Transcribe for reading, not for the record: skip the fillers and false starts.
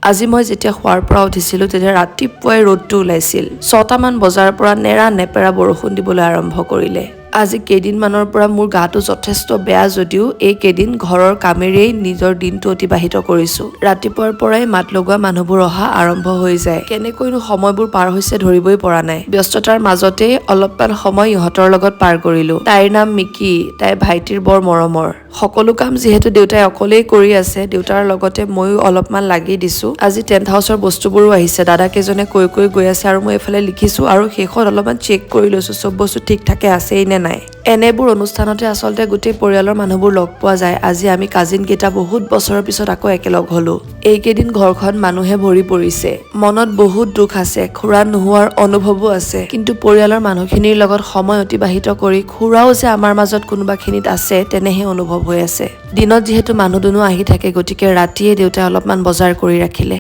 আজি মই যেতিয়া শুৱাৰ পৰা উঠিছিলো তেতিয়া ৰাতিপুৱাই ৰ'দটো ওলাইছিল। 6টামান বজাৰ পৰা নেৰা নেপেৰা বৰষুণ দিবলৈ আৰম্ভ কৰিলে। আজি কেইদিনমানৰ পৰা মোৰ গাটো যথেষ্ট বেয়া যদিও এই কেইদিন ঘৰৰ কামেৰেই নিজৰ দিনটো অতিবাহিত কৰিছো। ৰাতিপুৱাৰ পৰাই মাত লগোৱা মানুহবোৰ অহা আৰম্ভ হৈ যায়। কেনেকৈনো সময়বোৰ পাৰ হৈছে ধৰিবই পৰা নাই। ব্যস্ততাৰ মাজতেই অলপমান সময় ইহঁতৰ লগত পাৰ কৰিলো। তাইৰ নাম মিকি, তাই ভাইটিৰ বৰ মৰমৰ। সকলো কাম যিহেতু দেউতাই অকলেই কৰি আছে, দেউতাৰ লগতে ময়ো অলপমান লাগি দিছো। আজি টেণ্ট হাউচৰ বস্তুবোৰো আহিছে, দাদাকেইজনে কৈ গৈ আছে আৰু মই এইফালে লিখিছো আৰু শেষত অলপমান চেক কৰি লৈছো চব বস্তু ঠিক ঠাকে আছেই নে নাই। এনেবোৰ অনুষ্ঠানতে আচলতে গোটেই পৰিয়ালৰ মানুহবোৰ লগ পোৱা যায়। আজি আমি কাজিন কেইটা বহুত বছৰৰ পিছত আকৌ একেলগ হলো। এইকেইদিন ঘৰখন মানুহে ভৰি পৰিছে। মনত বহুত দুখ আছে, খুৰা নোহোৱাৰ অনুভৱো আছে, কিন্তু পৰিয়ালৰ মানুহখিনিৰ লগত সময় অতিবাহিত কৰি খুৰাও যে আমাৰ মাজত কোনোবাখিনিত আছে তেনেহে অনুভৱ হৈ আছে। দিনত যিহেতু মানুহ দুনো আহি থাকে, গতিকে ৰাতিয়ে দেউতাই অলপমান বজাৰ কৰি ৰাখিলে।